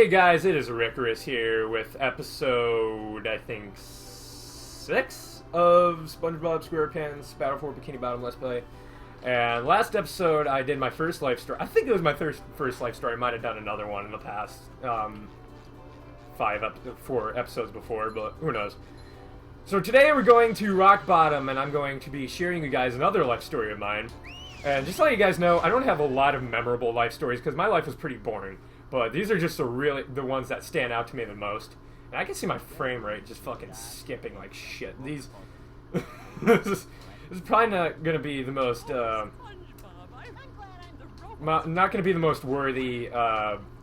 Hey guys, it is Ricorous here with episode, I think, 6 of Spongebob Squarepants Battle for Bikini Bottom Let's Play. And last episode I did my first life story. I think it was my first life story. I might have done another one in the past 4 episodes before, but who knows. So today we're going to rock bottom, and I'm going to be sharing you guys another life story of mine. And just to let you guys know, I don't have a lot of memorable life stories because my life was pretty boring. But these are just the ones that stand out to me the most. And I can see my frame rate just fucking skipping like shit. These... this is probably not going to be the most, not going to be the most worthy,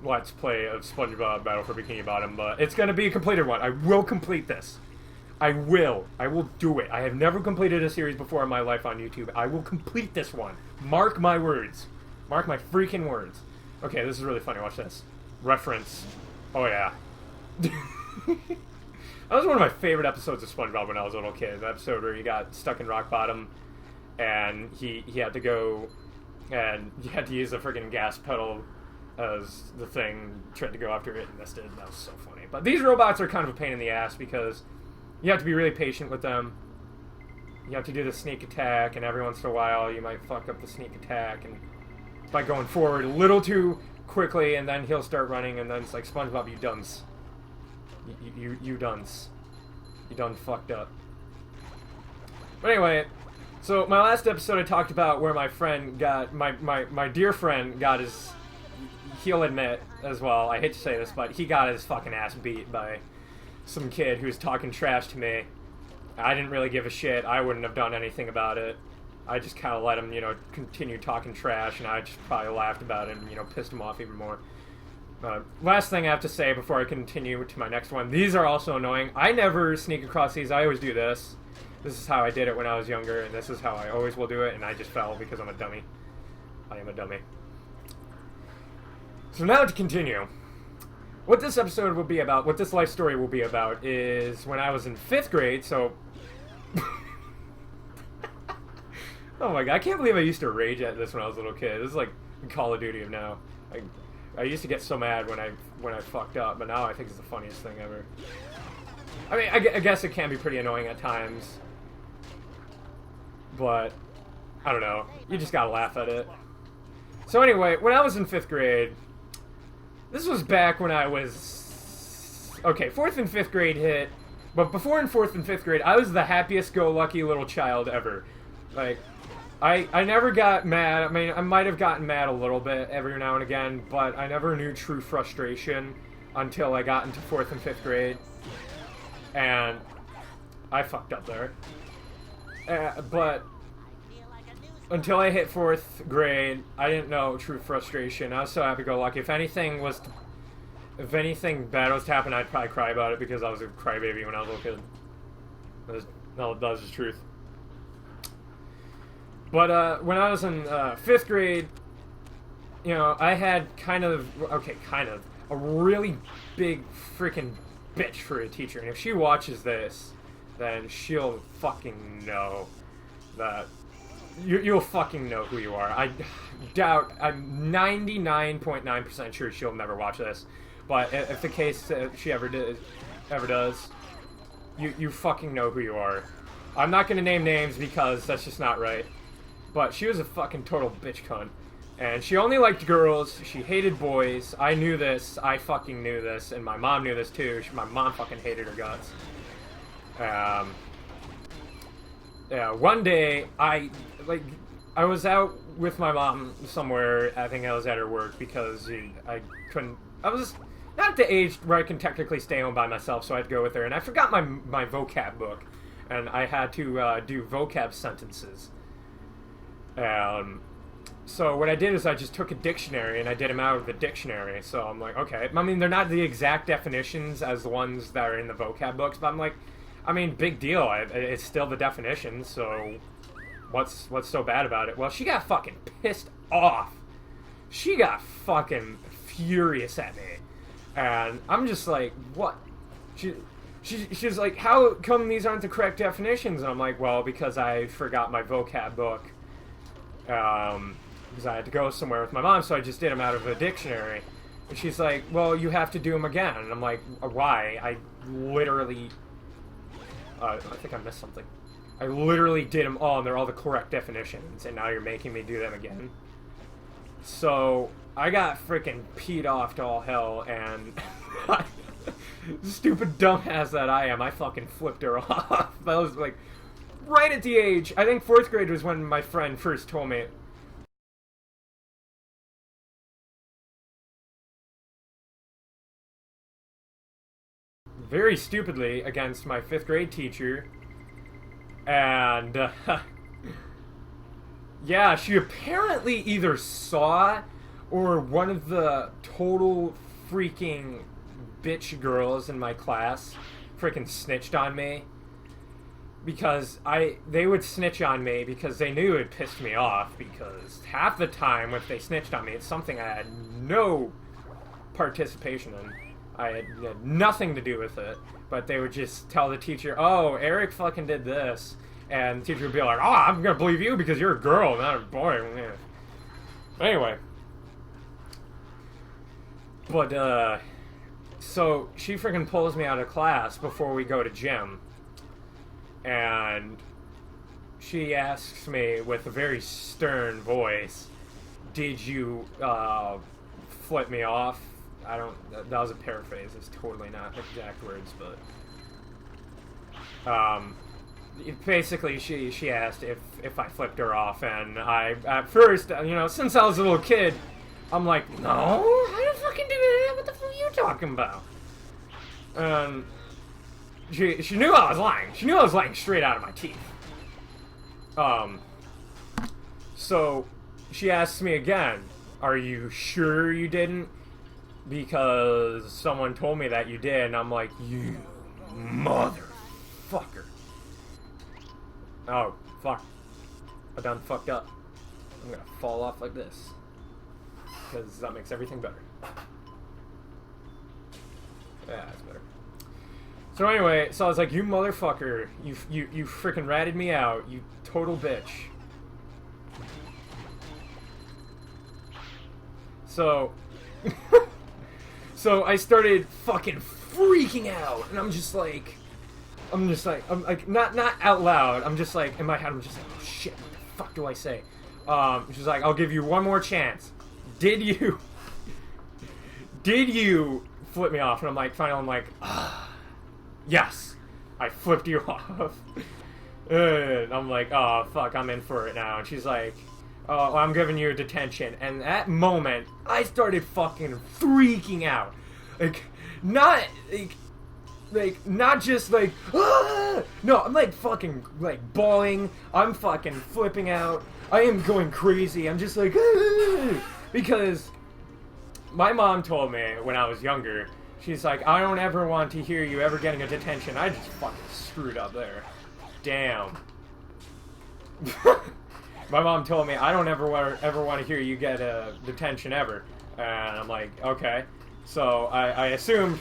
Let's Play of SpongeBob Battle for Bikini Bottom, but it's going to be a completed one. I will complete this. I will do it. I have never completed a series before in my life on YouTube. I will complete this one. Mark my words. Mark my freaking words. Okay, this is really funny. Watch this. Reference. Oh, yeah. That was one of my favorite episodes of SpongeBob when I was a little kid. The episode where he got stuck in rock bottom, and he had to go, and he had to use the freaking gas pedal as the thing, tried to go after it and missed it. That was so funny. But these robots are kind of a pain in the ass because you have to be really patient with them. You have to do the sneak attack, and every once in a while you might fuck up the sneak attack, and by going forward a little too quickly, and then he'll start running, and then it's like, SpongeBob, you duns. You duns. You done fucked up. But anyway, so my last episode I talked about where my friend got, my dear friend got his, he'll admit as well, I hate to say this, but he got his fucking ass beat by some kid who was talking trash to me. I didn't really give a shit. I wouldn't have done anything about it. I just kind of let him, continue talking trash, and I just probably laughed about it and, pissed him off even more. Last thing I have to say before I continue to my next one. These are also annoying. I never sneak across these. I always do this. This is how I did it when I was younger, and this is how I always will do it, and I just fell because I'm a dummy. I am a dummy. So now to continue. What this episode will be about, what this life story will be about, is when I was in 5th grade, so... Oh my god, I can't believe I used to rage at this when I was a little kid. This is like Call of Duty of now. I used to get so mad when I fucked up, but now I think it's the funniest thing ever. I mean, I guess it can be pretty annoying at times, but I don't know. You just gotta laugh at it. So anyway, when I was in 5th grade, this was back when I was... Okay, 4th and 5th grade hit, but before in 4th and 5th grade, I was the happiest-go-lucky little child ever. Like... I never got mad. I mean, I might have gotten mad a little bit every now and again, but I never knew true frustration until I got into 4th and 5th grade. And I fucked up there. But until I hit 4th grade, I didn't know true frustration. I was so happy-go-lucky. If anything bad was to happen, I'd probably cry about it because I was a crybaby when I was a little kid. That was the truth. But when I was in 5th grade, I had a really big freaking bitch for a teacher. And if she watches this, then she'll fucking know that... You'll fucking know who you are. I doubt... I'm 99.9% sure she'll never watch this. But if the case she ever does, you fucking know who you are. I'm not gonna name names because that's just not right. But she was a fucking total bitch cunt. And she only liked girls. She hated boys. I knew this. I fucking knew this. And my mom knew this too. My mom fucking hated her guts. Yeah, one day, I was out with my mom somewhere. I think I was at her work because I was not at the age where I can technically stay home by myself, so I'd go with her. And I forgot my vocab book. And I had to do vocab sentences. So what I did is I just took a dictionary and I did them out of the dictionary. So I'm like, okay. I mean, they're not the exact definitions as the ones that are in the vocab books, but I'm like, I mean, big deal. It's still the definitions, so what's so bad about it? Well, she got fucking pissed off. She got fucking furious at me. And I'm just like, what? She's like, how come these aren't the correct definitions? And I'm like, well, because I forgot my vocab book. Because I had to go somewhere with my mom, so I just did them out of a dictionary. And she's like, well, you have to do them again. And I'm like, why? I literally... I think I missed something. I literally did them all, and they're all the correct definitions, and now you're making me do them again. So, I got freaking peed off to all hell, and... stupid dumbass that I am, I fucking flipped her off. I was like, right at the age... I think 4th grade was when my friend first told me... very stupidly against my 5th grade teacher, and yeah, she apparently either saw or one of the total freaking bitch girls in my class freaking snitched on me, because they would snitch on me because they knew it pissed me off, because half the time if they snitched on me, it's something I had no participation in. I had nothing to do with it, but they would just tell the teacher, oh, Eric fucking did this, and the teacher would be like, oh, I'm gonna believe you because you're a girl, not a boy. Anyway. But, so she freaking pulls me out of class before we go to gym, and she asks me with a very stern voice, did you, flip me off? That was a paraphrase, it's totally not exact words, but, basically she asked if I flipped her off, and I, at first, you know, since I was a little kid, I'm like, no, how the fucking do that? What the fuck are you talking about? And she knew I was lying. She knew I was lying straight out of my teeth. So she asks me again, are you sure you didn't? Because someone told me that you did, and I'm like, you motherfucker. Oh, fuck. I done fucked up. I'm gonna fall off like this. Because that makes everything better. Yeah, that's better. So anyway, so I was like, you motherfucker. You freaking ratted me out, you total bitch. So... So I started fucking freaking out, and I'm like, not out loud. I'm just like, in my head, I'm just like, oh shit, what the fuck do I say? She's like, I'll give you one more chance. Did you flip me off? And I'm like, finally, I'm like, yes, I flipped you off. And I'm like, oh fuck, I'm in for it now. And she's like, oh, I'm giving you a detention. And that moment, I started fucking freaking out. Not just like, ah! No, I'm like fucking, like, bawling. I'm fucking flipping out. I am going crazy. I'm just like, ah! Because my mom told me when I was younger, she's like, I don't ever want to hear you ever getting a detention. I just fucking screwed up there. Damn. My mom told me, I don't ever want to hear you get a detention ever. And I'm like, okay. So I assumed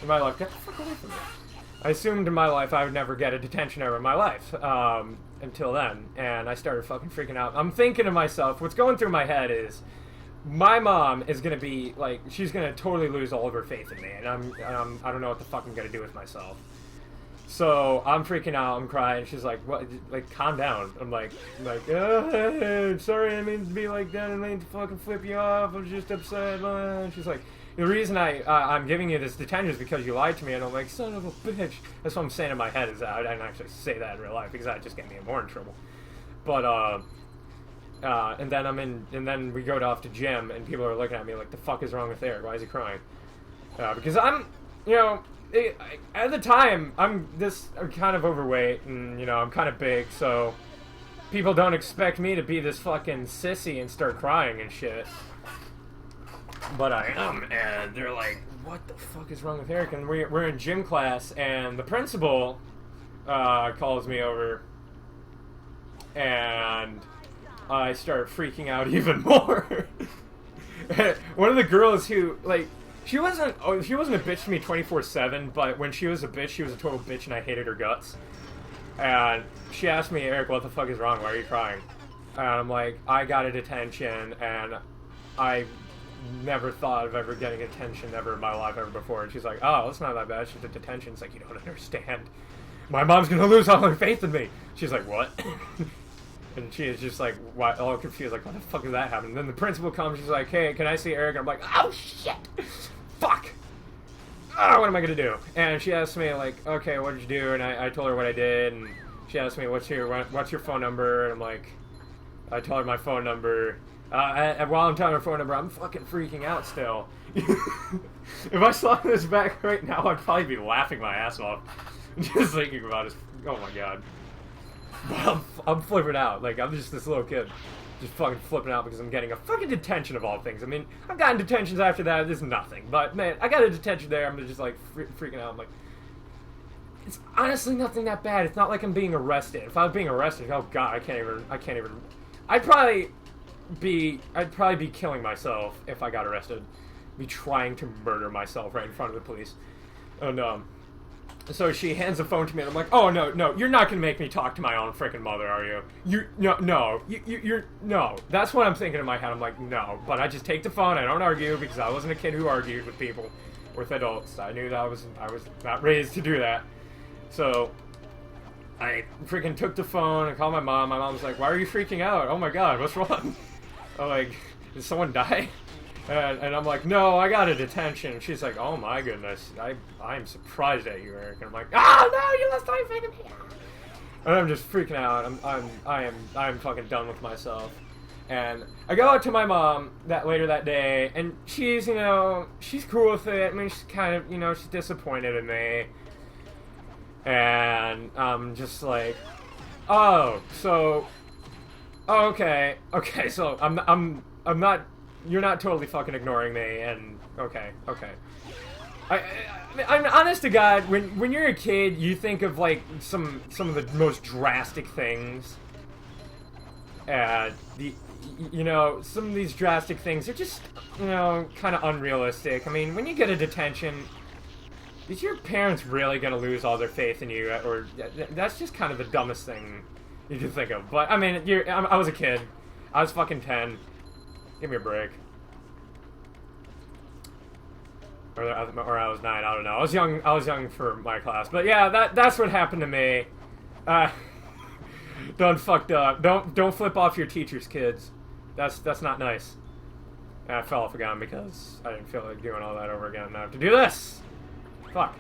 in my life, get the fuck away from me. I assumed in my life I would never get a detention ever in my life. Until then. And I started fucking freaking out. I'm thinking to myself, what's going through my head is, my mom is going to be, like, she's going to totally lose all of her faith in me. And I don't know what the fuck I'm going to do with myself. So I'm freaking out, I'm crying. She's like, "What? Like, calm down." I'm like, sorry, I didn't mean to be like that. I didn't mean to fucking flip you off. I was just upset. And she's like, the reason I'm giving you this detention is because you lied to me. And I'm like, son of a bitch. That's what I'm saying in my head. Is that I didn't actually say that in real life because that just get me more in trouble. But and then we go off to gym, and people are looking at me like, the fuck is wrong with Eric? Why is he crying? Because I'm, you know. At the time, I'm kind of overweight, and, you know, I'm kind of big, so people don't expect me to be this fucking sissy and start crying and shit. But I am, and they're like, what the fuck is wrong with Eric? And we're in gym class, and the principal calls me over, and I start freaking out even more. One of the girls who, like, She wasn't a bitch to me 24/7, but when she was a bitch, she was a total bitch, and I hated her guts. And she asked me, Eric, what the fuck is wrong? Why are you crying? And I'm like, I got a detention, and I never thought of ever getting attention ever in my life ever before. And she's like, oh, it's not that bad. She's at detention. It's like, you don't understand. My mom's gonna lose all her faith in me. She's like, what? And she is just like, all confused, like, what the fuck did that happen? And then the principal comes, she's like, hey, can I see Eric? And I'm like, oh shit! Fuck! Oh, what am I gonna do? And she asked me, like, okay, what did you do? And I told her what I did, and she asked me, what's your phone number? And I'm like, I told her my phone number. And while I'm telling her phone number, I'm fucking freaking out still. If I saw this back right now, I'd probably be laughing my ass off. Just thinking about it. Oh my god. But I'm flipping out. Like, I'm just this little kid. Just fucking flipping out because I'm getting a fucking detention of all things. I mean, I've gotten detentions after that. There's nothing. But, man, I got a detention there. I'm just, like, freaking out. I'm like, it's honestly nothing that bad. It's not like I'm being arrested. If I was being arrested, oh god, I can't even. I'd probably be killing myself if I got arrested. Be trying to murder myself right in front of the police. And, so she hands the phone to me, and I'm like, oh, no, you're not gonna make me talk to my own freaking mother, are you? You're, no. That's what I'm thinking in my head. I'm like, no. But I just take the phone, I don't argue, because I wasn't a kid who argued with people, with adults. I knew that I was not raised to do that. So, I freaking took the phone and called my mom. My mom's like, why are you freaking out? Oh my god, what's wrong? I'm like, did someone die? And I'm like, no, I got a detention. She's like, oh my goodness, I'm surprised at you, Eric. And I'm like, oh no, you lost everything in me. And I'm just freaking out. I'm fucking done with myself. And I go out to my mom later that day, and she's, she's cool with it. I mean, she's kind of, she's disappointed in me. And I'm just like, oh, so, oh, okay, so I'm not. You're not totally fucking ignoring me, and okay. I'm honest to God, when you're a kid, you think of like some of the most drastic things. Some of these drastic things are just, kind of unrealistic. I mean, when you get a detention, is your parents really gonna lose all their faith in you? Or that's just kind of the dumbest thing you can think of. But I mean, I was a kid. I was fucking 10. Give me a break. Or I was 9, I don't know. I was young for my class. But yeah, that's what happened to me. Done fucked up. Don't flip off your teachers, kids. That's not nice. And I fell off again because I didn't feel like doing all that over again. Now I have to do this! Fuck.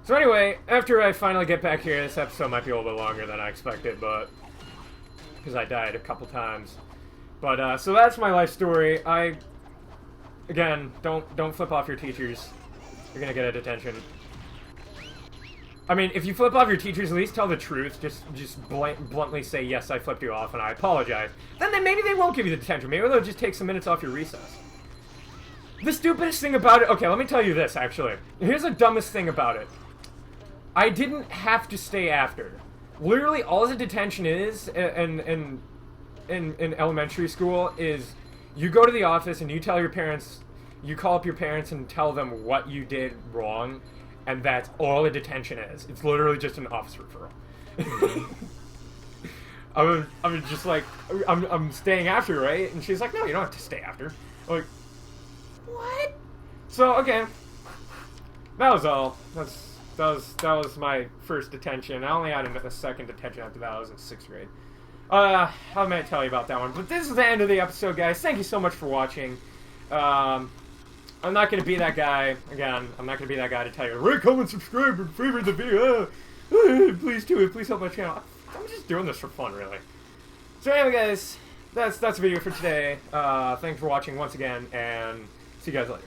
So anyway, after I finally get back here, this episode might be a little bit longer than I expected, but because I died a couple times. But, so that's my life story. Again, don't flip off your teachers. You're gonna get a detention. I mean, if you flip off your teachers, at least tell the truth. Just bluntly say, yes, I flipped you off and I apologize. Then maybe they won't give you the detention. Maybe they'll just take some minutes off your recess. The stupidest thing about it... Okay, let me tell you this, actually. Here's the dumbest thing about it. I didn't have to stay after. Literally, all the detention is in elementary school is you go to the office and you tell your parents, you call up your parents and tell them what you did wrong, and that's all a detention is. It's literally just an office referral. I'm just like, I'm staying after, right? And she's like, no, you don't have to stay after. I'm like, what? So, okay. That was all. That was my first detention. I only had a second detention after that. I was in 6th grade. I might tell you about that one. But this is the end of the episode, guys. Thank you so much for watching. I'm not going to be that guy. Again, I'm not going to be that guy to tell you, rate, comment, subscribe, and favorite the video. Please do it. Please help my channel. I'm just doing this for fun, really. So anyway, guys, that's the video for today. Thanks for watching once again, and see you guys later.